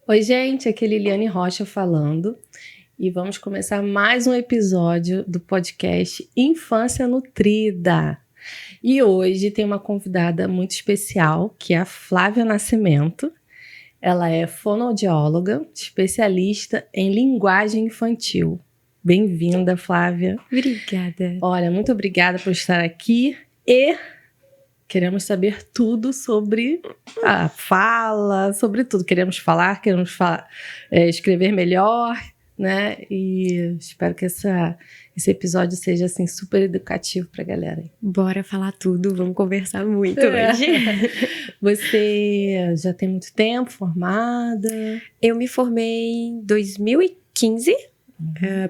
Oi, gente, aqui é Liliane Rocha falando e vamos começar mais um episódio do podcast Infância Nutrida. E hoje tem uma convidada muito especial, que é a Flávia Nascimento. Ela é fonoaudióloga, especialista em linguagem infantil. Bem-vinda, Flávia. Obrigada. Olha, muito obrigada por estar aqui e queremos saber tudo sobre a fala, sobre tudo. Queremos escrever melhor, né? E espero que esse episódio seja assim super educativo para a galera. Bora falar tudo, vamos conversar muito hoje. Você já tem muito tempo formada? Eu me formei em 2015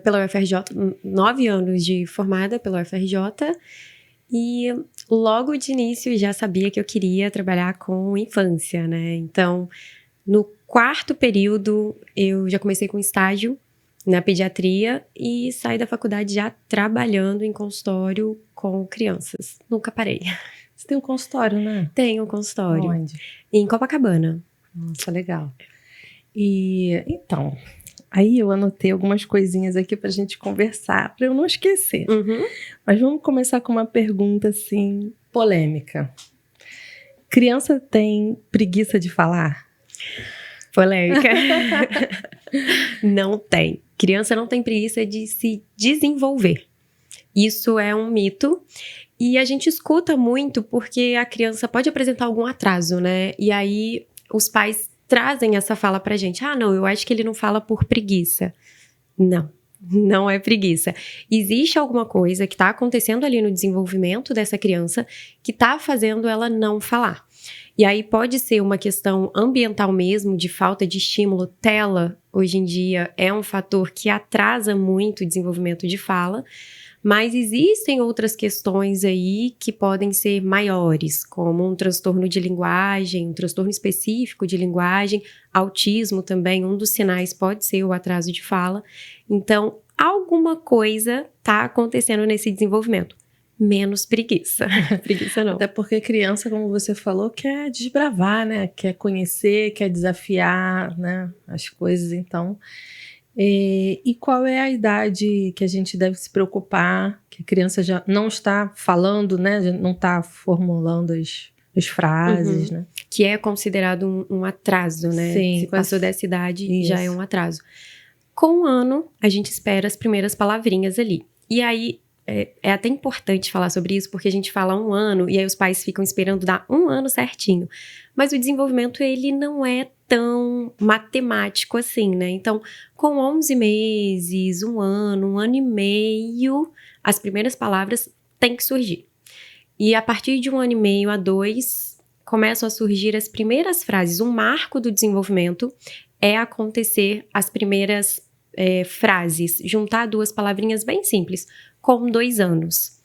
pela UFRJ, 9 anos de formada pela UFRJ. E logo de início já sabia que eu queria trabalhar com infância, né? Então, no 4º período, eu já comecei com estágio na pediatria e saí da faculdade já trabalhando em consultório com crianças. Nunca parei. Você tem um consultório, né? Tenho um consultório. Onde? Em Copacabana. Nossa, legal. E então, aí eu anotei algumas coisinhas aqui pra gente conversar, pra eu não esquecer. Uhum. Mas vamos começar com uma pergunta, assim, polêmica. Criança tem preguiça de falar? Polêmica. Não tem. Criança não tem preguiça de se desenvolver. Isso é um mito. E a gente escuta muito porque a criança pode apresentar algum atraso, né? E aí os pais trazem essa fala pra gente. Ah, não, eu acho que ele não fala por preguiça. Não é preguiça. Existe alguma coisa que tá acontecendo ali no desenvolvimento dessa criança que tá fazendo ela não falar. E aí pode ser uma questão ambiental mesmo, de falta de estímulo. Tela, hoje em dia, é um fator que atrasa muito o desenvolvimento de fala. Mas existem outras questões aí que podem ser maiores, como um transtorno de linguagem, um transtorno específico de linguagem, autismo também, um dos sinais pode ser o atraso de fala. Então, alguma coisa está acontecendo nesse desenvolvimento. Menos preguiça. Preguiça não. Até porque criança, como você falou, quer desbravar, né? Quer conhecer, quer desafiar, né? As coisas, então... E qual é a idade que a gente deve se preocupar, que a criança já não está falando, né? Já não está formulando as frases, né? Que é considerado um atraso, né? Sim, se passou dessa idade, isso. Já é um atraso. Com 1 ano, a gente espera as primeiras palavrinhas ali. E aí, é até importante falar sobre isso, porque a gente fala 1 ano, e aí os pais ficam esperando dar 1 ano certinho. Mas o desenvolvimento, ele não é tão matemático assim, né? Então, com 11 meses, 1 ano, 1 ano e meio, as primeiras palavras têm que surgir. E a partir de 1 ano e meio a 2, começam a surgir as primeiras frases. Um marco do desenvolvimento é acontecer as primeiras frases, juntar 2 palavrinhas bem simples, com 2 anos.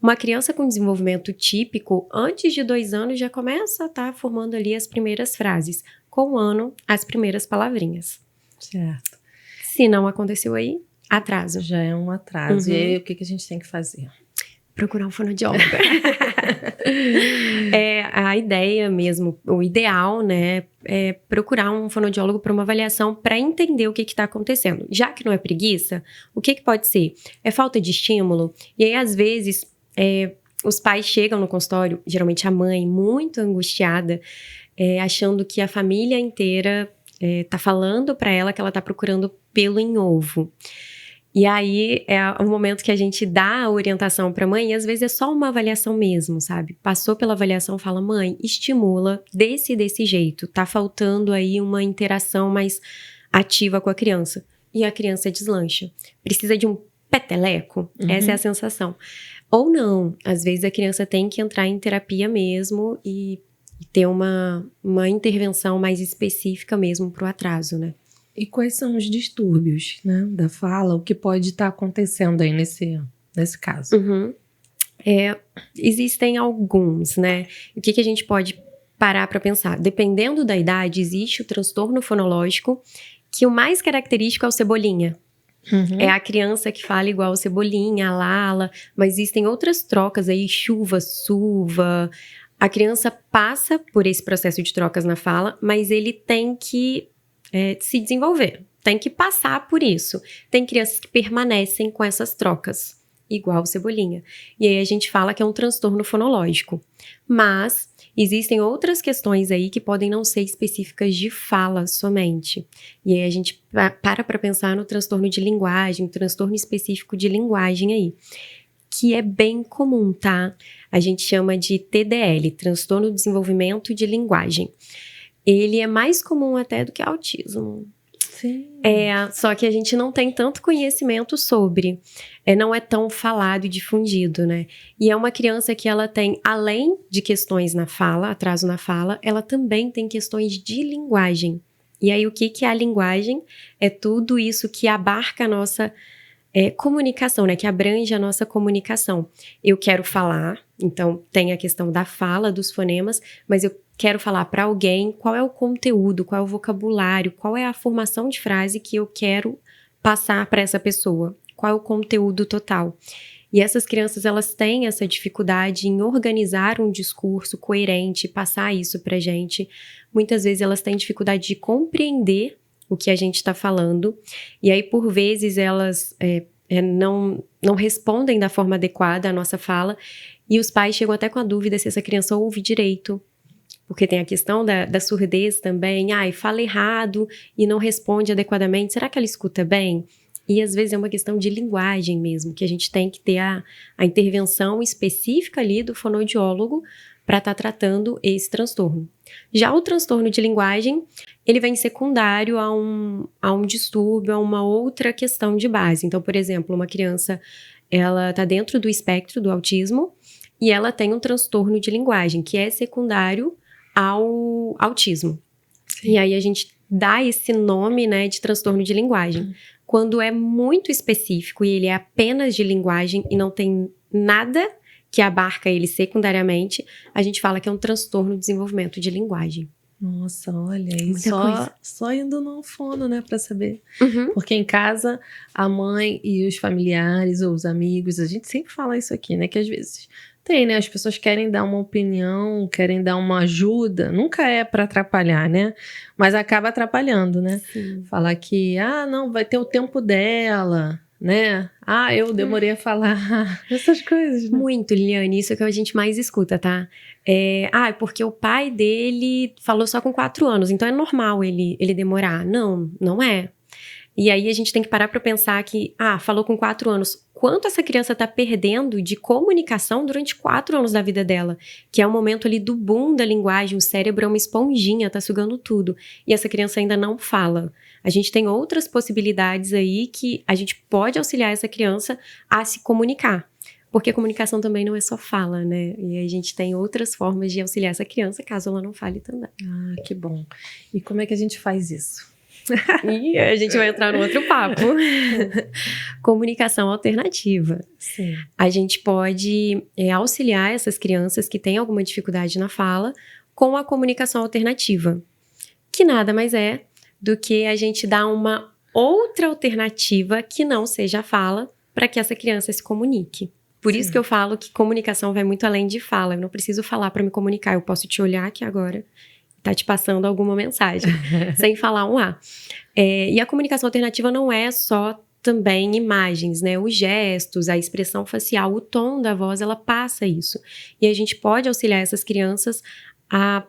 Uma criança com desenvolvimento típico, antes de 2 anos, já começa a estar formando ali as primeiras frases. Com 1 ano, as primeiras palavrinhas. Certo. Se não aconteceu aí, atraso. Já é um atraso. E aí, o que a gente tem que fazer? Procurar um fonoaudiólogo. A ideia mesmo, o ideal, né, é procurar um fonoaudiólogo para uma avaliação para entender o que está acontecendo. Já que não é preguiça, o que pode ser? É falta de estímulo. E aí, às vezes, os pais chegam no consultório, geralmente a mãe, muito angustiada, achando que a família inteira tá falando para ela que ela tá procurando pelo em ovo. E aí é o momento que a gente dá a orientação para a mãe, e às vezes é só uma avaliação mesmo, sabe? Passou pela avaliação, fala, mãe, estimula desse jeito, tá faltando aí uma interação mais ativa com a criança. E a criança deslancha. Precisa de um peteleco? Essa é a sensação. Ou não, às vezes a criança tem que entrar em terapia mesmo e ter uma intervenção mais específica mesmo pro atraso, né? E quais são os distúrbios, né, da fala? O que pode estar acontecendo aí nesse caso? Existem alguns, né? O que a gente pode parar para pensar? Dependendo da idade, existe o transtorno fonológico, que o mais característico é o cebolinha. É a criança que fala igual o Cebolinha, a Lala, mas existem outras trocas aí, chuva, suva. A criança passa por esse processo de trocas na fala, mas ele tem que se desenvolver. Tem que passar por isso. Tem crianças que permanecem com essas trocas, igual o Cebolinha. E aí a gente fala que é um transtorno fonológico. Mas existem outras questões aí que podem não ser específicas de fala somente. E aí a gente para pensar no transtorno de linguagem, transtorno específico de linguagem aí, que é bem comum, tá? A gente chama de TDL, transtorno de desenvolvimento de linguagem. Ele é mais comum até do que autismo. Sim. Só que a gente não tem tanto conhecimento sobre. Não é tão falado e difundido, né? E é uma criança que ela tem, além de questões na fala, atraso na fala, ela também tem questões de linguagem. E aí, o que é a linguagem? É tudo isso que abarca a nossa comunicação, né? Que abrange a nossa comunicação. Eu quero falar, então tem a questão da fala, dos fonemas, mas eu quero falar para alguém qual é o conteúdo, qual é o vocabulário, qual é a formação de frase que eu quero passar para essa pessoa, qual é o conteúdo total. E essas crianças, elas têm essa dificuldade em organizar um discurso coerente, passar isso pra gente. Muitas vezes elas têm dificuldade de compreender o que a gente está falando, e aí por vezes elas não respondem da forma adequada à nossa fala, e os pais chegam até com a dúvida se essa criança ouve direito, porque tem a questão da surdez também, fala errado e não responde adequadamente, será que ela escuta bem? E às vezes é uma questão de linguagem mesmo, que a gente tem que ter a intervenção específica ali do fonoaudiólogo para estar tratando esse transtorno. Já o transtorno de linguagem, ele vem secundário a um distúrbio, a uma outra questão de base. Então, por exemplo, uma criança, ela está dentro do espectro do autismo e ela tem um transtorno de linguagem, que é secundário ao autismo. Sim. E aí a gente dá esse nome, né, de transtorno de linguagem. Quando é muito específico e ele é apenas de linguagem e não tem nada que abarca ele secundariamente, a gente fala que é um transtorno de desenvolvimento de linguagem. Nossa, olha, e só indo no fono, né, pra saber. Uhum. Porque em casa, a mãe e os familiares ou os amigos, a gente sempre fala isso aqui, né, que às vezes tem, né, as pessoas querem dar uma opinião, querem dar uma ajuda, nunca é pra atrapalhar, né, mas acaba atrapalhando, né. Sim. Falar que, não, vai ter o tempo dela, né, eu demorei a falar, essas coisas, né. Muito, Liliane, isso é o que a gente mais escuta, tá? Porque o pai dele falou só com 4 anos, então é normal ele demorar. Não, não é. E aí a gente tem que parar para pensar que, falou com 4 anos, quanto essa criança tá perdendo de comunicação durante 4 anos da vida dela, que é o momento ali do boom da linguagem, o cérebro é uma esponjinha, tá sugando tudo, e essa criança ainda não fala. A gente tem outras possibilidades aí que a gente pode auxiliar essa criança a se comunicar. Porque a comunicação também não é só fala, né? E a gente tem outras formas de auxiliar essa criança, caso ela não fale também. Que bom. E como é que a gente faz isso? E a gente vai entrar num outro papo. Comunicação alternativa. Sim. A gente pode auxiliar essas crianças que têm alguma dificuldade na fala com a comunicação alternativa, que nada mais é do que a gente dar uma outra alternativa que não seja a fala para que essa criança se comunique. Por isso que eu falo que comunicação vai muito além de fala. Eu não preciso falar para me comunicar. Eu posso te olhar aqui agora e tá te passando alguma mensagem, sem falar um A. E a comunicação alternativa não é só também imagens, né? Os gestos, a expressão facial, o tom da voz, ela passa isso. E a gente pode auxiliar essas crianças a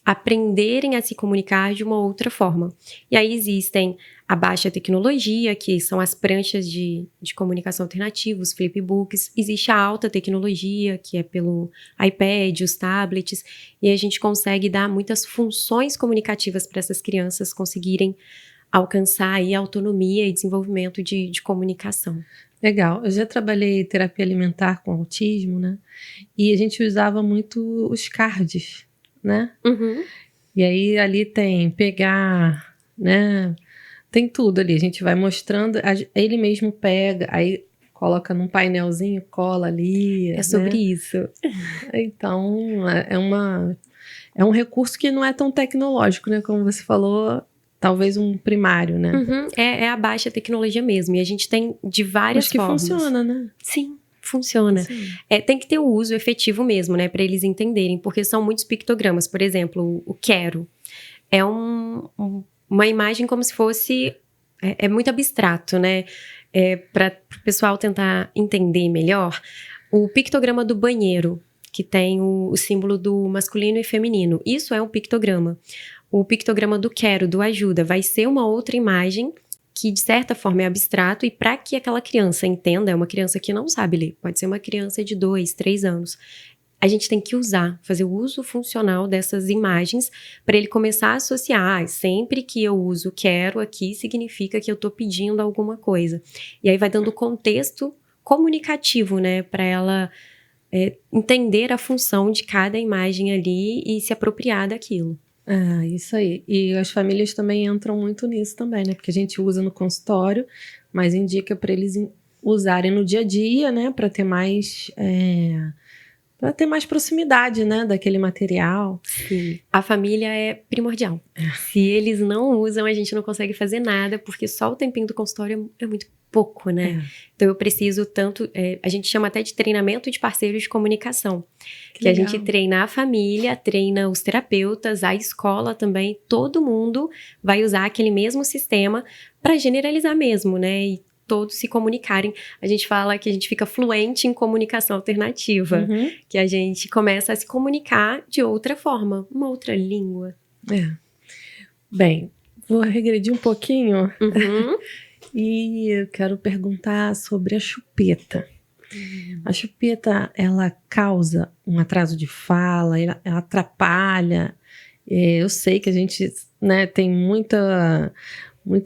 aprenderem a se comunicar de uma outra forma. E aí existem a baixa tecnologia, que são as pranchas de comunicação alternativa, os flipbooks. Existe a alta tecnologia, que é pelo iPad, os tablets, e a gente consegue dar muitas funções comunicativas para essas crianças conseguirem alcançar aí autonomia e desenvolvimento de comunicação. Legal. Eu já trabalhei terapia alimentar com autismo, né? E a gente usava muito os cards, né? Uhum. E aí ali tem pegar, né? Tem tudo ali. A gente vai mostrando, ele mesmo pega, aí coloca num painelzinho, cola ali. É sobre isso. Então, é um recurso que não é tão tecnológico, né? Como você falou, talvez um primário, né? Uhum. É a baixa tecnologia mesmo. E a gente tem de várias formas. Mas que funciona, né? Sim. Funciona. Tem que ter o uso efetivo mesmo, né, para eles entenderem, porque são muitos pictogramas. Por exemplo, o quero é um uma imagem como se fosse... É muito abstrato, né? Para o pessoal tentar entender melhor, o pictograma do banheiro, que tem o símbolo do masculino e feminino. Isso é um pictograma. O pictograma do quero, do ajuda, vai ser uma outra imagem que, de certa forma, é abstrato, e para que aquela criança entenda, é uma criança que não sabe ler, pode ser uma criança de 2, 3 anos. A gente tem que fazer o uso funcional dessas imagens para ele começar a associar. Sempre que eu uso quero aqui, significa que eu estou pedindo alguma coisa. E aí vai dando contexto comunicativo, né, para ela entender a função de cada imagem ali e se apropriar daquilo. Isso aí. E as famílias também entram muito nisso também, né? Porque a gente usa no consultório, mas indica para eles usarem no dia a dia, né? Para ter mais proximidade, né? Daquele material. Sim. A família é primordial. Se eles não usam, a gente não consegue fazer nada, porque só o tempinho do consultório é muito pouco, né? Então eu preciso tanto... a gente chama até de treinamento de parceiros de comunicação. Que a gente treina a família, treina os terapeutas, a escola também. Todo mundo vai usar aquele mesmo sistema para generalizar mesmo, né? E todos se comunicarem. A gente fala que a gente fica fluente em comunicação alternativa. Que a gente começa a se comunicar de outra forma, uma outra língua. Bem, vou regredir um pouquinho. E eu quero perguntar sobre a chupeta. A chupeta, ela causa um atraso de fala, ela atrapalha. Eu sei que a gente, né, tem muita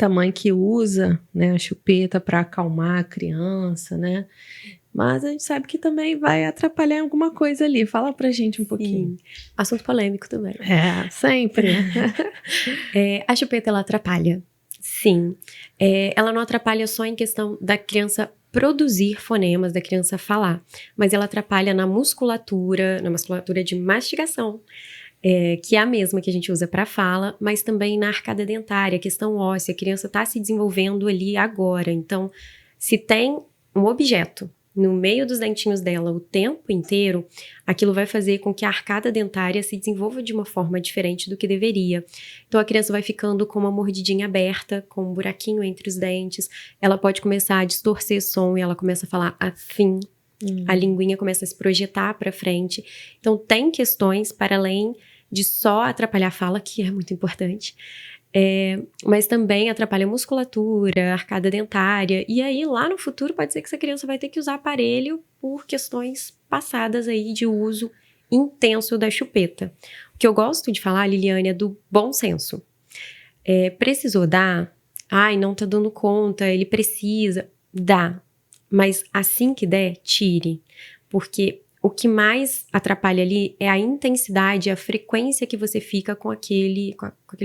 mãe que usa, né, a chupeta para acalmar a criança, né? Mas a gente sabe que também vai atrapalhar em alguma coisa ali. Fala pra gente um pouquinho. Assunto polêmico também. Sempre. A chupeta, ela atrapalha. Sim. Ela não atrapalha só em questão da criança produzir fonemas, da criança falar, mas ela atrapalha na musculatura de mastigação, que é a mesma que a gente usa para fala, mas também na arcada dentária, questão óssea. A criança está se desenvolvendo ali agora. Então, se tem um objeto no meio dos dentinhos dela o tempo inteiro, aquilo vai fazer com que a arcada dentária se desenvolva de uma forma diferente do que deveria. Então, a criança vai ficando com uma mordidinha aberta, com um buraquinho entre os dentes. Ela pode começar a distorcer som e ela começa a falar afim. A linguinha começa a se projetar para frente. Então, tem questões para além de só atrapalhar a fala, que é muito importante, mas também atrapalha a musculatura, a arcada dentária. E aí, lá no futuro, pode ser que essa criança vai ter que usar aparelho por questões passadas aí de uso intenso da chupeta. O que eu gosto de falar, Liliane, é do bom senso. Precisou dar? Ai, não tá dando conta, ele precisa. Dá. Mas assim que der, tire. Porque o que mais atrapalha ali é a intensidade, a frequência que você fica com aquele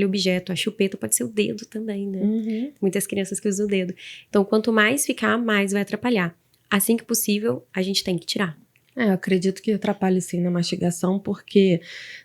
objeto. A chupeta pode ser o dedo também, né? Muitas crianças que usam o dedo. Então, quanto mais ficar, mais vai atrapalhar. Assim que possível, a gente tem que tirar. Eu acredito que atrapalha sim na mastigação, porque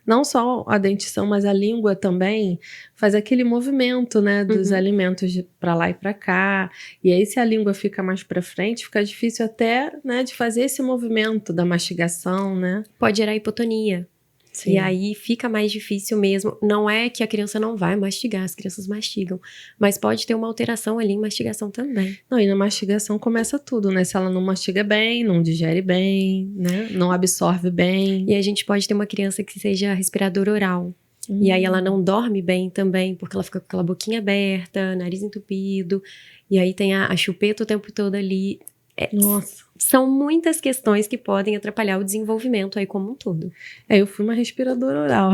não só a dentição, mas a língua também faz aquele movimento, né, dos alimentos para lá e para cá. E aí, se a língua fica mais para frente, fica difícil até, né, de fazer esse movimento da mastigação, né? Pode gerar hipotonia. Sim. E aí fica mais difícil mesmo. Não é que a criança não vai mastigar, as crianças mastigam. Mas pode ter uma alteração ali em mastigação também. Não, e na mastigação começa tudo, né? Se ela não mastiga bem, não digere bem, né? Não absorve bem. E a gente pode ter uma criança que seja respiradora oral. E aí ela não dorme bem também, porque ela fica com aquela boquinha aberta, nariz entupido. E aí tem a chupeta o tempo todo ali. Nossa. São muitas questões que podem atrapalhar o desenvolvimento aí como um todo. Eu fui uma respiradora oral.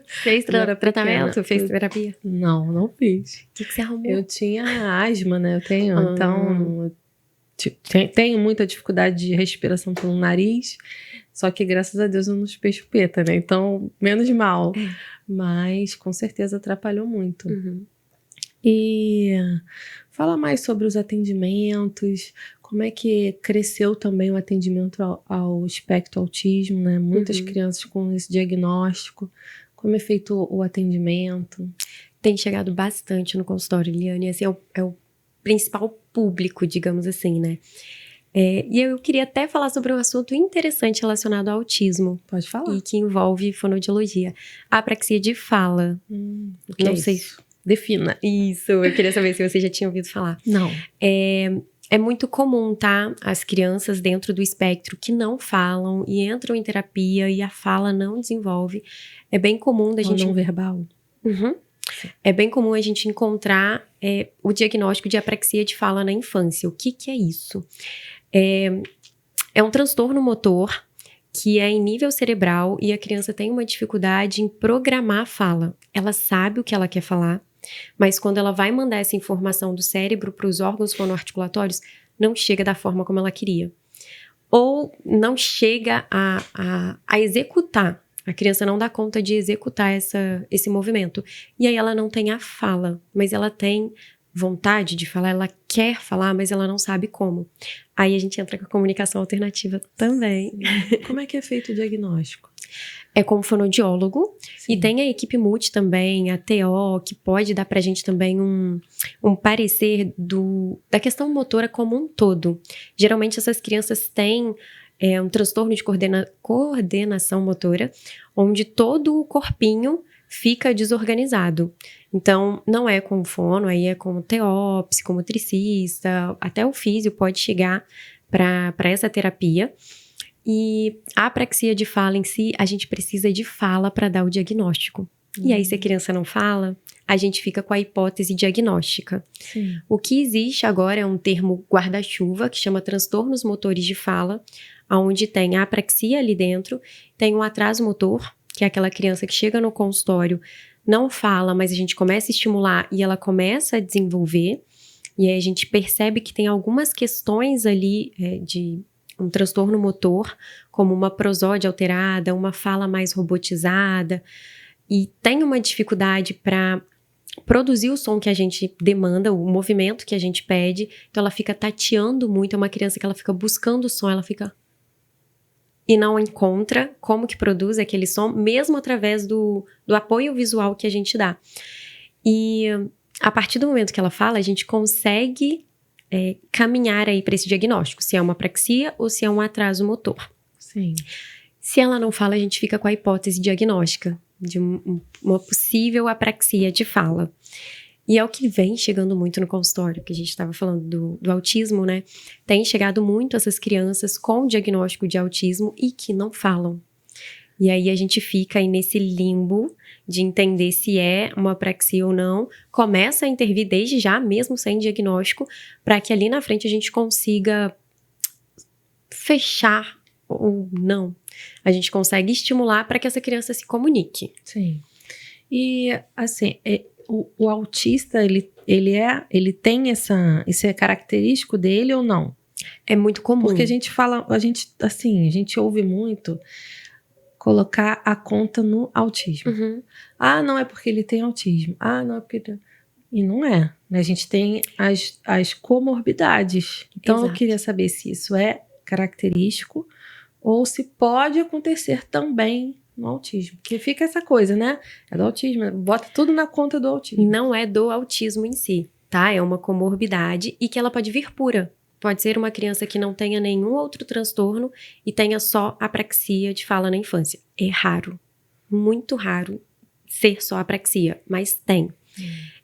Fez tratamento? Fez terapia? Não fiz. O que você arrumou? Eu tinha asma, né? Eu tenho, então... Tenho muita dificuldade de respiração pelo nariz. Só que, graças a Deus, eu não chupei chupeta, né? Então, menos mal. Mas, com certeza, atrapalhou muito. E fala mais sobre os atendimentos, como é que cresceu também o atendimento ao espectro autismo, né? Muitas crianças com esse diagnóstico. Como é feito o atendimento? Tem chegado bastante no consultório, Liliane. Esse é o principal público, digamos assim, né? E eu queria até falar sobre um assunto interessante relacionado ao autismo. Pode falar. E que envolve fonoaudiologia. A apraxia de fala. Não sei. Defina. Isso, eu queria saber se você já tinha ouvido falar. Não. É muito comum, tá? As crianças dentro do espectro que não falam e entram em terapia e a fala não desenvolve. É bem comum da gente... não verbal. Uhum. É bem comum a gente encontrar o diagnóstico de apraxia de fala na infância. O que é isso? É um transtorno motor que é em nível cerebral e a criança tem uma dificuldade em programar a fala. Ela sabe o que ela quer falar, mas quando ela vai mandar essa informação do cérebro para os órgãos fonoarticulatórios, não chega da forma como ela queria. Ou não chega a executar. A criança não dá conta de executar esse movimento. E aí ela não tem a fala, mas ela tem vontade de falar, ela quer falar, mas ela não sabe como. Aí a gente entra com a comunicação alternativa também. Sim. Como é que é feito o diagnóstico? É com o fonoaudiólogo. Sim. E tem a equipe multi também, a TO, que pode dar pra gente também um parecer da questão motora como um todo. Geralmente essas crianças têm um transtorno de coordenação motora, onde todo o corpinho fica desorganizado. Então, não é com o fono, aí é com o TO, psicomotricista, até o físio pode chegar para essa terapia. E a apraxia de fala em si, a gente precisa de fala para dar o diagnóstico. E aí, se a criança não fala, a gente fica com a hipótese diagnóstica. Sim. O que existe agora é um termo guarda-chuva, que chama transtornos motores de fala, onde tem a apraxia ali dentro, tem um atraso motor, que é aquela criança que chega no consultório, não fala, mas a gente começa a estimular e ela começa a desenvolver. E aí a gente percebe que tem algumas questões ali de um transtorno motor, como uma prosódia alterada, uma fala mais robotizada, e tem uma dificuldade para produzir o som que a gente demanda, o movimento que a gente pede, então ela fica tateando muito, é uma criança que ela fica buscando o som, ela fica... e não encontra como que produz aquele som, mesmo através do apoio visual que a gente dá. E a partir do momento que ela fala, a gente consegue caminhar aí para esse diagnóstico, se é uma apraxia ou se é um atraso motor. Sim. Se ela não fala, a gente fica com a hipótese diagnóstica de uma possível apraxia de fala. E é o que vem chegando muito no consultório, que a gente estava falando do autismo, né? Tem chegado muito essas crianças com diagnóstico de autismo e que não falam. E aí a gente fica aí nesse limbo de entender se é uma apraxia ou não, começa a intervir desde já, mesmo sem diagnóstico, para que ali na frente a gente consiga fechar ou não. A gente consegue estimular para que essa criança se comunique. Sim. E, assim, o autista, ele tem isso é característico dele ou não? É muito comum. Porque a gente ouve muito colocar a conta no autismo. Uhum. Ah, não é porque ele tem autismo. Ah, não é porque... E não é, né? A gente tem as comorbidades. Então, Exato. Eu queria saber se isso é característico ou se pode acontecer também no autismo. Porque fica essa coisa, né? É do autismo, bota tudo na conta do autismo. Não é do autismo em si, tá? É uma comorbidade e que ela pode vir pura. Pode ser uma criança que não tenha nenhum outro transtorno e tenha só apraxia de fala na infância. É raro, muito raro ser só apraxia, mas tem.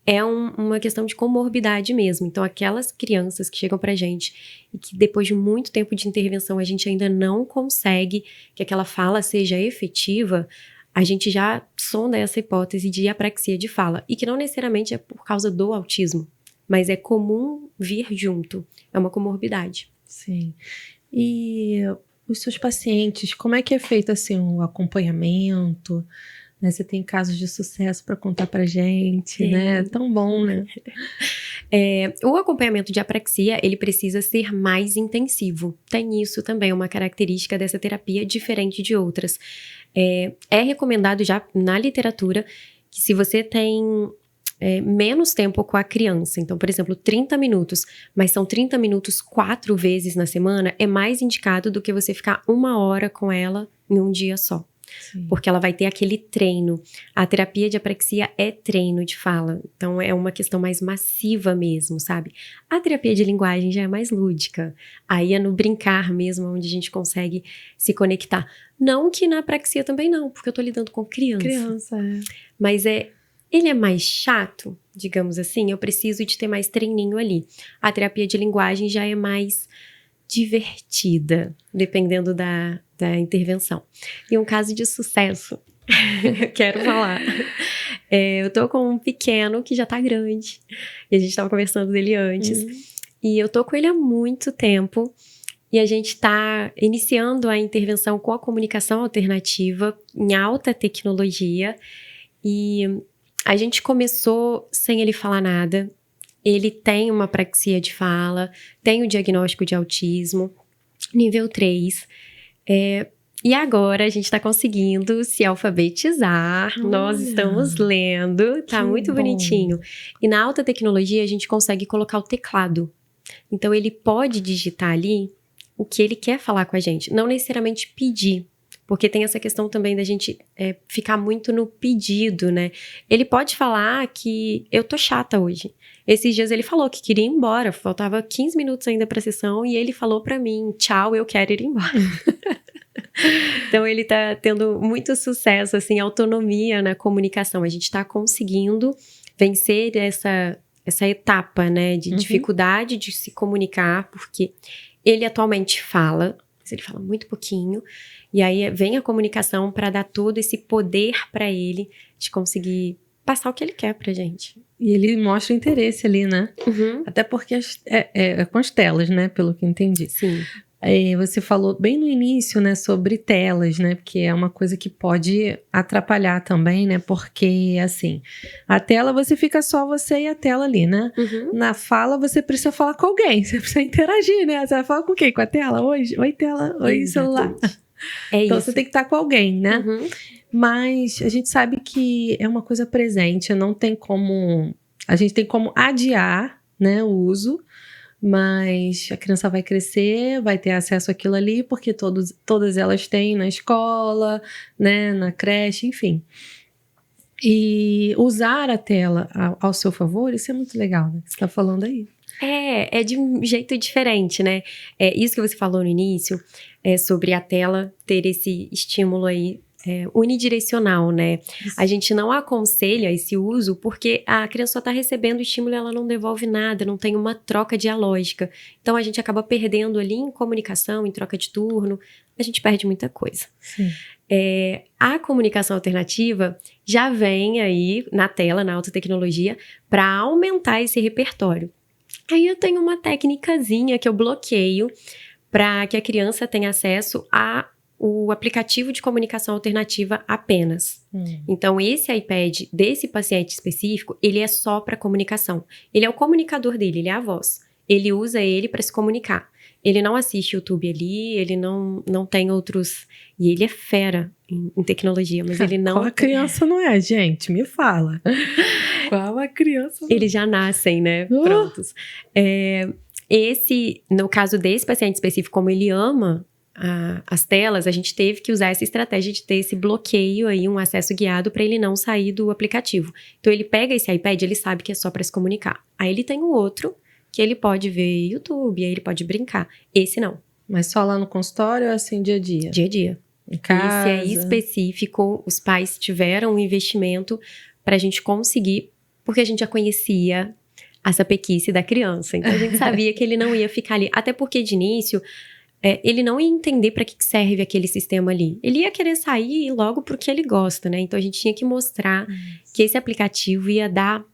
É uma questão de comorbidade mesmo. Então, aquelas crianças que chegam pra gente e que depois de muito tempo de intervenção a gente ainda não consegue que aquela fala seja efetiva, a gente já sonda essa hipótese de apraxia de fala. E que não necessariamente é por causa do autismo, mas é comum vir junto. É uma comorbidade. Sim. E os seus pacientes, como é que é feito assim o acompanhamento? Né? Você tem casos de sucesso para contar pra gente, né? É tão bom, né? O acompanhamento de apraxia, ele precisa ser mais intensivo. Tem isso também, uma característica dessa terapia diferente de outras. É recomendado já na literatura que se você tem menos tempo com a criança, então, por exemplo, 30 minutos, mas são 30 minutos 4 vezes na semana, é mais indicado do que você ficar 1 hora com ela em um dia só. Sim. Porque ela vai ter aquele treino. A terapia de apraxia é treino de fala. Então, é uma questão mais massiva mesmo, sabe? A terapia de linguagem já é mais lúdica. Aí é no brincar mesmo, onde a gente consegue se conectar. Não que na apraxia também não, porque eu tô lidando com criança. Criança, Mas ele é mais chato, digamos assim, eu preciso de ter mais treininho ali. A terapia de linguagem já é mais divertida, dependendo da intervenção. E um caso de sucesso, quero falar. Eu tô com um pequeno que já tá grande, e a gente tava conversando dele antes, e eu tô com ele há muito tempo, e a gente tá iniciando a intervenção com a comunicação alternativa em alta tecnologia, e a gente começou sem ele falar nada. Ele tem uma apraxia de fala, tem o diagnóstico de autismo, nível 3. E agora a gente está conseguindo se alfabetizar. Olha, nós estamos lendo, tá muito bom. bonitinho. E na alta tecnologia a gente consegue colocar o teclado. Então ele pode digitar ali o que ele quer falar com a gente, não necessariamente pedir. Porque tem essa questão também da gente ficar muito no pedido, né? Ele pode falar que eu tô chata hoje. Esses dias ele falou que queria ir embora, faltava 15 minutos ainda pra sessão e ele falou pra mim, tchau, eu quero ir embora. Então ele tá tendo muito sucesso, assim, autonomia na comunicação. A gente tá conseguindo vencer essa etapa, né, de dificuldade de se comunicar, porque ele atualmente fala, mas ele fala muito pouquinho. E aí vem a comunicação para dar todo esse poder para ele de conseguir passar o que ele quer pra gente. E ele mostra interesse ali, né? Até porque é com as telas, né? Pelo que entendi. Sim. Você falou bem no início, né? Sobre telas, né? Porque é uma coisa que pode atrapalhar também, né? Porque, assim, a tela você fica só você e a tela ali, né? Na fala você precisa falar com alguém. Você precisa interagir, né? Você vai falar com quem? Com a tela? Oi, tela. Oi, celular. Então isso. você tem que estar com alguém, né? Mas a gente sabe que é uma coisa presente, não tem como... A gente tem como adiar, né, o uso, mas a criança vai crescer, vai ter acesso àquilo ali, porque todas elas têm na escola, né, na creche, enfim. E usar a tela ao seu favor, isso é muito legal, né? Que você está falando aí. É de um jeito diferente, né? Isso que você falou no início, sobre a tela ter esse estímulo aí unidirecional, né? Isso. A gente não aconselha esse uso porque a criança só está recebendo o estímulo e ela não devolve nada, não tem uma troca dialógica. Então a gente acaba perdendo ali em comunicação, em troca de turno, a gente perde muita coisa. Sim. A comunicação alternativa já vem aí na tela, na alta tecnologia, para aumentar esse repertório. Aí eu tenho uma técnicazinha que eu bloqueio para que a criança tenha acesso ao aplicativo de comunicação alternativa apenas. Então, esse iPad desse paciente específico, ele é só para comunicação. Ele é o comunicador dele, ele é a voz. Ele usa ele para se comunicar. Ele não assiste YouTube ali, ele não tem outros... E ele é fera em tecnologia, mas ele não... Qual a criança não é, gente? Me fala. Qual a criança não é? Eles já nascem, né? Prontos. No caso desse paciente específico, como ele ama as telas, a gente teve que usar essa estratégia de ter esse bloqueio aí, um acesso guiado para ele não sair do aplicativo. Então, ele pega esse iPad, ele sabe que é só para se comunicar. Aí ele tem um outro que ele pode ver YouTube, aí ele pode brincar. Esse não. Mas só lá no consultório ou assim, dia a dia? Dia a dia. Em casa? Esse aí específico, os pais tiveram um investimento pra gente conseguir, porque a gente já conhecia a sapequice da criança. Então, a gente sabia que ele não ia ficar ali. Até porque, de início, ele não ia entender pra que serve aquele sistema ali. Ele ia querer sair logo pro que ele gosta, né? Então, a gente tinha que mostrar que esse aplicativo ia dar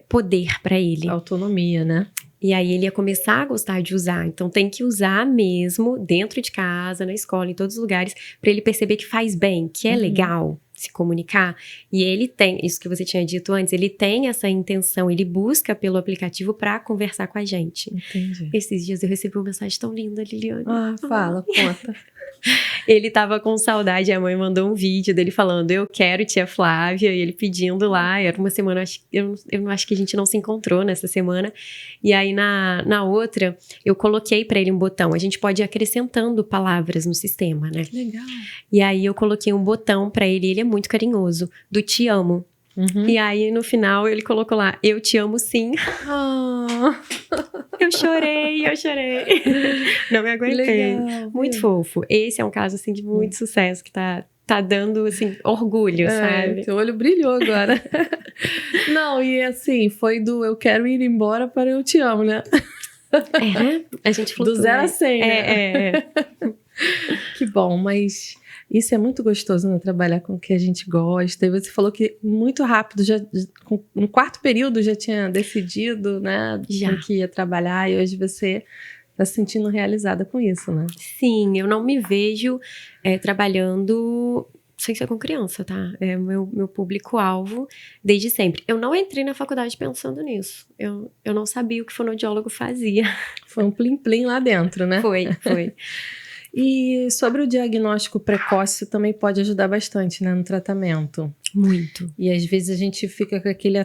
poder pra ele. Autonomia, né? E aí ele ia começar a gostar de usar. Então tem que usar mesmo dentro de casa, na escola, em todos os lugares, para ele perceber que faz bem, que é legal se comunicar. E ele tem, isso que você tinha dito antes, ele tem essa intenção, ele busca pelo aplicativo para conversar com a gente. Entendi. Esses dias eu recebi uma mensagem tão linda, Liliane. Fala, conta. Ele tava com saudade, a mãe mandou um vídeo dele falando, eu quero tia Flávia, e ele pedindo lá, era uma semana, eu acho que a gente não se encontrou nessa semana, e aí na outra, eu coloquei pra ele um botão, a gente pode ir acrescentando palavras no sistema, né? Que legal. E aí eu coloquei um botão pra ele, ele é muito carinhoso, do te amo. E aí no final ele colocou lá, eu te amo sim. Eu chorei. Não me aguentei. Legal, muito fofo. Esse é um caso assim de muito sucesso que tá tá dando, assim, orgulho, sabe? Teu olho brilhou agora. Não, e assim, foi do eu quero ir embora para eu te amo, né? A gente flutua. Do 0 a 100, né? Que bom, mas isso é muito gostoso, né? Trabalhar com o que a gente gosta. E você falou que muito rápido, no quarto período já tinha decidido, né? Já. Com que ia trabalhar, e hoje você tá se sentindo realizada com isso, né? Sim, eu não me vejo trabalhando sem ser com criança, tá? É o meu público-alvo desde sempre. Eu não entrei na faculdade pensando nisso. Eu não sabia o que fonoaudiólogo fazia. Foi um plim-plim lá dentro, né? Foi. E sobre o diagnóstico precoce também pode ajudar bastante, né, no tratamento. Muito. E às vezes a gente fica com aquele...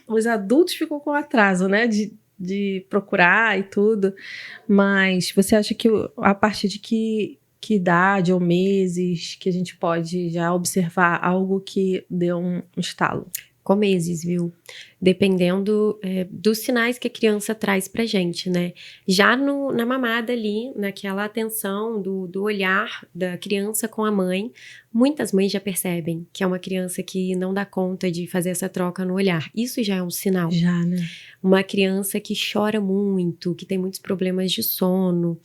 Os adultos ficam com atraso, né, de procurar e tudo. Mas você acha que a partir de que idade ou meses que a gente pode já observar algo que deu um estalo? Com meses, viu? Dependendo dos sinais que a criança traz pra gente, né? Já na mamada ali, naquela atenção do olhar da criança com a mãe, muitas mães já percebem que é uma criança que não dá conta de fazer essa troca no olhar. Isso já é um sinal. Já, né? Uma criança que chora muito, que tem muitos problemas de sono.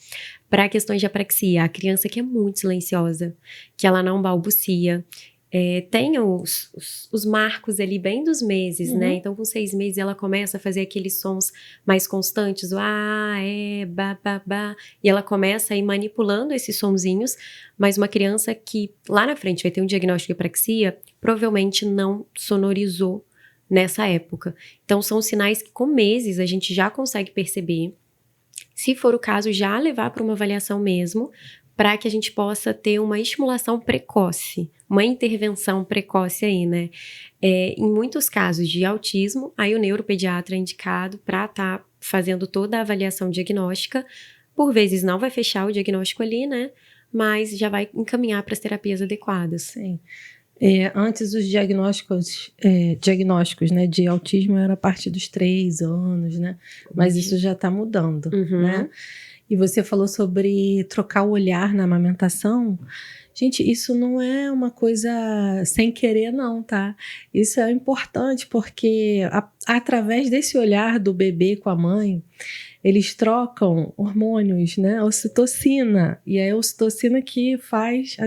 Para questões de apraxia, a criança que é muito silenciosa, que ela não balbucia. Tem os marcos ali bem dos meses, né? Então, com 6 meses, ela começa a fazer aqueles sons mais constantes, o a, ba, ba, ba, e ela começa a ir manipulando esses sonzinhos, mas uma criança que lá na frente vai ter um diagnóstico de apraxia, provavelmente não sonorizou nessa época. Então, são sinais que com meses a gente já consegue perceber. Se for o caso, já levar para uma avaliação mesmo, para que a gente possa ter uma estimulação precoce, uma intervenção precoce aí, né? Em muitos casos de autismo, aí o neuropediatra é indicado para estar fazendo toda a avaliação diagnóstica. Por vezes não vai fechar o diagnóstico ali, né? Mas já vai encaminhar para as terapias adequadas. Sim. Antes os diagnósticos, né, de autismo era a partir dos 3 anos, né? Mas isso já está mudando, né? E você falou sobre trocar o olhar na amamentação. Gente, isso não é uma coisa sem querer, não, tá? Isso é importante porque através desse olhar do bebê com a mãe, eles trocam hormônios, né? Ocitocina. E é a ocitocina que faz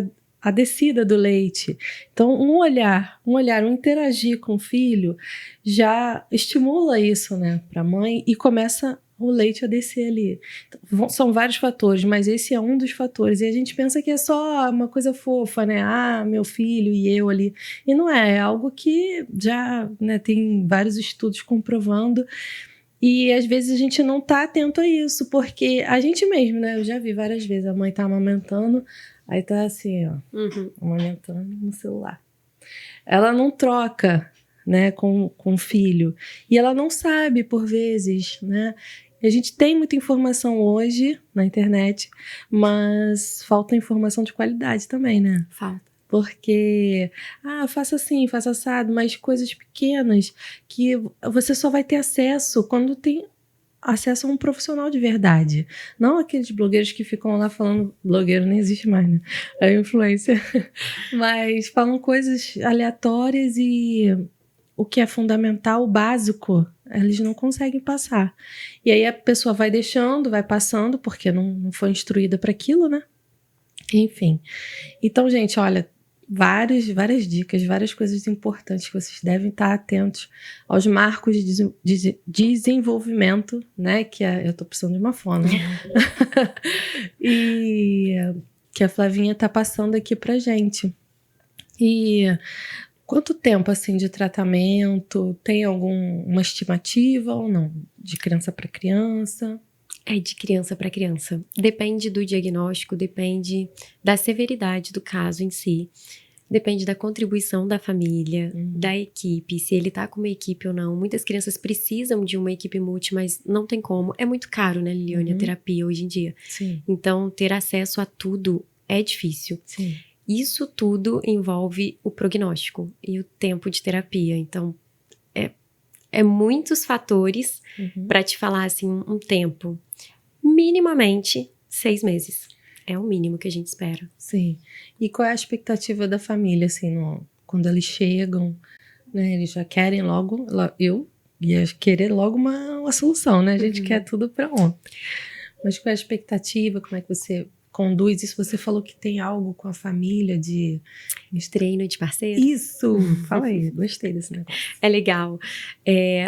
a descida do leite. Então, um interagir com o filho já estimula isso, né, para a mãe e começa o leite a descer ali. Então, são vários fatores, mas esse é um dos fatores. E a gente pensa que é só uma coisa fofa, né? Ah, meu filho e eu ali. E não é algo que já, né, tem vários estudos comprovando. E às vezes a gente não tá atento a isso, porque a gente mesmo, né? Eu já vi várias vezes, a mãe tá amamentando, aí tá assim, ó, amamentando no celular. Ela não troca, né, com o filho. E ela não sabe, por vezes, né? E a gente tem muita informação hoje na internet, mas falta informação de qualidade também, né? Falta. Porque, faça assim, faça assado, mas coisas pequenas que você só vai ter acesso quando tem acesso a um profissional de verdade. Não aqueles blogueiros que ficam lá falando, blogueiro nem existe mais, né? É influência. Mas falam coisas aleatórias e o que é fundamental, o básico, eles não conseguem passar. E aí a pessoa vai deixando, vai passando, porque não foi instruída para aquilo, né? Enfim. Então, gente, olha, várias dicas, várias coisas importantes que vocês devem estar atentos aos marcos de desenvolvimento, né? Eu tô precisando de uma fono. E que a Flavinha tá passando aqui pra gente. E quanto tempo, assim, de tratamento? Tem alguma estimativa ou não? De criança para criança? É de criança para criança. Depende do diagnóstico, depende da severidade do caso em si. Depende da contribuição da família, da equipe, se ele tá com uma equipe ou não. Muitas crianças precisam de uma equipe multi, mas não tem como. É muito caro, né, Liliane, a terapia hoje em dia. Sim. Então, ter acesso a tudo é difícil. Sim. Isso tudo envolve o prognóstico e o tempo de terapia. Então, é muitos fatores para te falar, assim, um tempo. Minimamente 6 meses. É o mínimo que a gente espera. Sim. E qual é a expectativa da família, assim, quando eles chegam, né? Eles já querem logo, eu ia querer logo uma solução, né? A gente quer tudo para ontem. Mas qual é a expectativa? Como é que você conduz isso? Você falou que tem algo com a família de... Treino de parceiro. Isso! Fala aí, gostei desse negócio. É legal.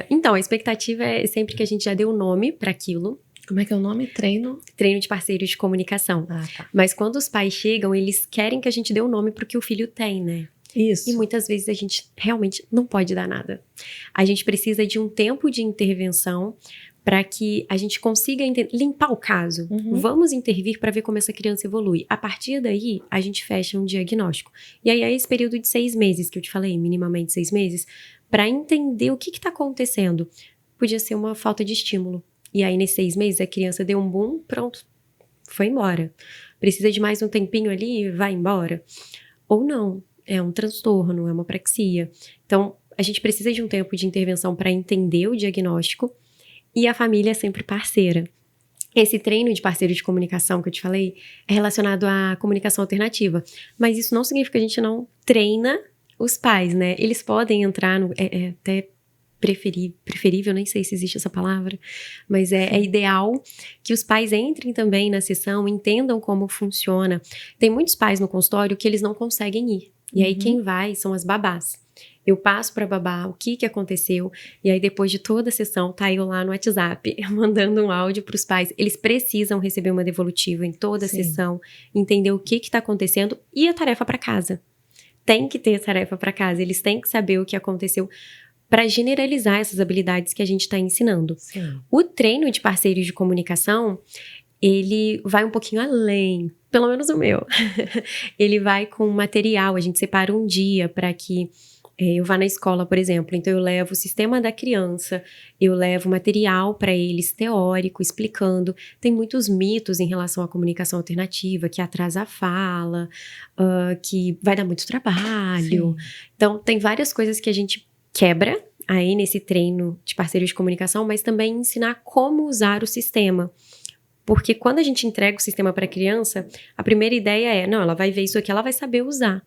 Então, a expectativa é sempre que a gente já deu o nome para aquilo. Como é que é o nome? Treino de parceiros de comunicação. Tá. Mas quando os pais chegam, eles querem que a gente dê o nome pro que o filho tem, né? Isso. E muitas vezes a gente realmente não pode dar nada. A gente precisa de um tempo de intervenção para que a gente consiga limpar o caso. Vamos intervir para ver como essa criança evolui. A partir daí, a gente fecha um diagnóstico. E aí é esse período de 6 meses que eu te falei, minimamente 6 meses, para entender o que está acontecendo. Podia ser uma falta de estímulo. E aí, nesses 6 meses, a criança deu um boom, pronto, foi embora. Precisa de mais um tempinho ali, vai embora. Ou não, é um transtorno, é uma apraxia. Então, a gente precisa de um tempo de intervenção para entender o diagnóstico e a família é sempre parceira. Esse treino de parceiro de comunicação que eu te falei é relacionado à comunicação alternativa. Mas isso não significa que a gente não treina os pais, né? Eles podem entrar no... até preferível, nem sei se existe essa palavra, mas é ideal que os pais entrem também na sessão, entendam como funciona. Tem muitos pais no consultório que eles não conseguem ir. E aí quem vai são as babás. Eu passo para babá o que aconteceu, e aí depois de toda a sessão, tá eu lá no WhatsApp, mandando um áudio para os pais. Eles precisam receber uma devolutiva em toda a sessão, entender o que tá acontecendo e a tarefa para casa. Tem que ter a tarefa para casa, eles têm que saber o que aconteceu, para generalizar essas habilidades que a gente está ensinando. Sim. O treino de parceiros de comunicação, ele vai um pouquinho além, pelo menos o meu. Ele vai com material, a gente separa um dia para que eu vá na escola, por exemplo. Então, eu levo o sistema da criança, eu levo material para eles, teórico, explicando. Tem muitos mitos em relação à comunicação alternativa, que atrasa a fala, que vai dar muito trabalho. Sim. Então, tem várias coisas que a gente quebra aí nesse treino de parceiros de comunicação, mas também ensinar como usar o sistema. Porque quando a gente entrega o sistema para a criança, a primeira ideia é, não, ela vai ver isso aqui, ela vai saber usar.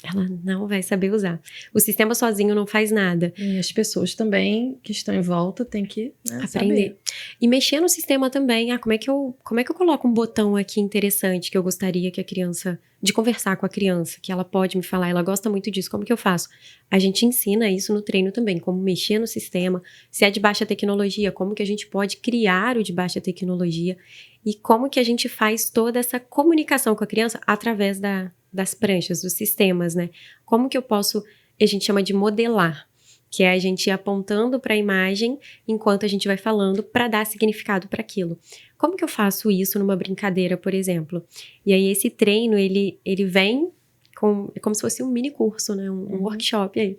Ela não vai saber usar. O sistema sozinho não faz nada. E as pessoas também que estão em volta têm que aprender. Saber. E mexer no sistema também. Como é que eu coloco um botão aqui interessante que eu gostaria que a criança... De conversar com a criança, que ela pode me falar, ela gosta muito disso, como que eu faço? A gente ensina isso no treino também, como mexer no sistema. Se é de baixa tecnologia, como que a gente pode criar o de baixa tecnologia. E como que a gente faz toda essa comunicação com a criança através das pranchas, dos sistemas, né? Como que eu posso, a gente chama de modelar, que é a gente ir apontando para a imagem enquanto a gente vai falando para dar significado para aquilo. Como que eu faço isso numa brincadeira, por exemplo? E aí esse treino, ele vem é como se fosse um mini curso, né? Um workshop aí.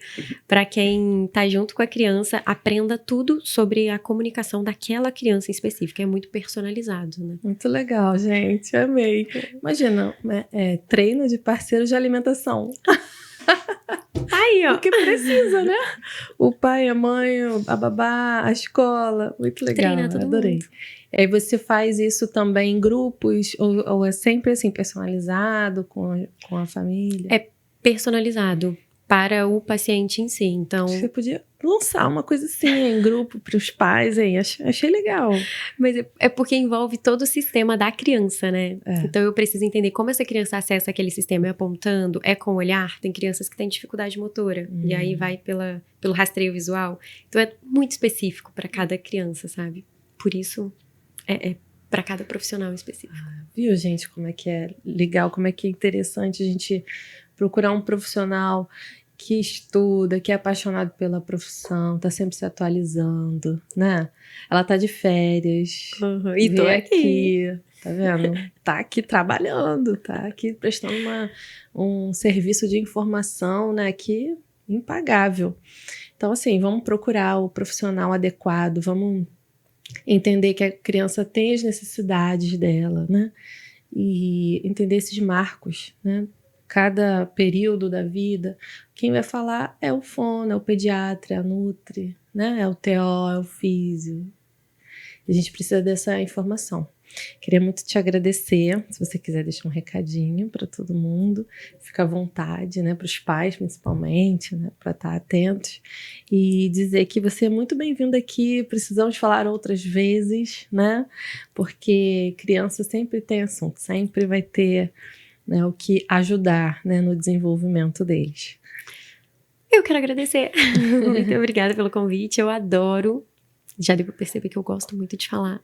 Para quem tá junto com a criança, aprenda tudo sobre a comunicação daquela criança em específico. É muito personalizado, né? Muito legal, gente. Amei. Imagina, treino de parceiro de alimentação. Aí, ó. Porque precisa, né? O pai, a mãe, a babá, a escola. Muito legal. Treina todo adorei. mundo. E aí você faz isso também em grupos? Ou é sempre assim, personalizado com a família? É personalizado para o paciente em si. Então, você podia lançar uma coisa assim em grupo para os pais aí. Achei legal. Mas é porque envolve todo o sistema da criança, né? Então eu preciso entender como essa criança acessa aquele sistema. É apontando? É com o olhar? Tem crianças que têm dificuldade motora. E aí vai pelo rastreio visual. Então é muito específico para cada criança, sabe? Por isso é para cada profissional específico. Viu, gente, como é que é legal, como é que é interessante a gente procurar um profissional que estuda, que é apaixonado pela profissão, tá sempre se atualizando, né? Ela tá de férias. E tô aqui. Tá vendo? Tá aqui trabalhando, tá aqui prestando um serviço de informação, né? Que impagável. Então, assim, vamos procurar o profissional adequado, vamos entender que a criança tem as necessidades dela, né? E entender esses marcos, né? Cada período da vida, quem vai falar é o fono, é o pediatra, é a nutri, né? É o TO, é o físio. A gente precisa dessa informação. Queria muito te agradecer, se você quiser deixar um recadinho para todo mundo, fica à vontade, né, para os pais principalmente, né, para estar atentos, e dizer que você é muito bem-vindo aqui, precisamos falar outras vezes, né, porque criança sempre tem assunto, sempre vai ter, né, o que ajudar, né, no desenvolvimento deles. Eu quero agradecer. Muito obrigada pelo convite, eu adoro. Já deu pra perceber que eu gosto muito de falar.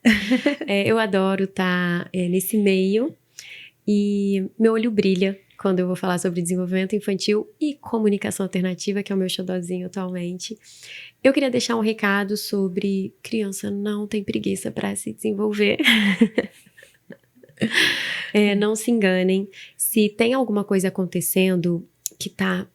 Eu adoro estar nesse meio e meu olho brilha quando eu vou falar sobre desenvolvimento infantil e comunicação alternativa, que é o meu xodózinho atualmente. Eu queria deixar um recado sobre criança não tem preguiça para se desenvolver. Não se enganem. Se tem alguma coisa acontecendo que tá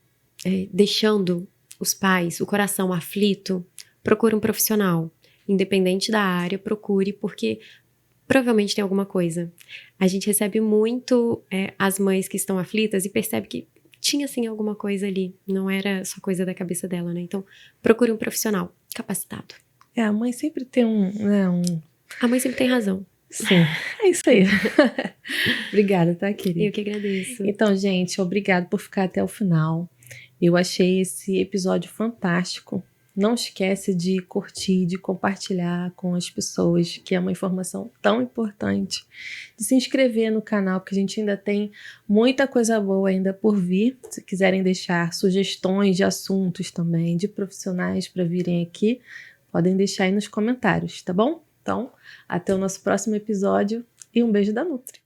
deixando os pais, o coração aflito, procure um profissional. Independente da área, procure, porque provavelmente tem alguma coisa. A gente recebe muito as mães que estão aflitas e percebe que tinha sim alguma coisa ali. Não era só coisa da cabeça dela, né? Então, procure um profissional capacitado. A mãe sempre tem A mãe sempre tem razão. Sim, é isso aí. Obrigada, tá, querida? Eu que agradeço. Então, gente, obrigado por ficar até o final. Eu achei esse episódio fantástico. Não esquece de curtir, de compartilhar com as pessoas, que é uma informação tão importante. De se inscrever no canal, porque a gente ainda tem muita coisa boa ainda por vir. Se quiserem deixar sugestões de assuntos também, de profissionais para virem aqui, podem deixar aí nos comentários, tá bom? Então, até o nosso próximo episódio e um beijo da Nutri.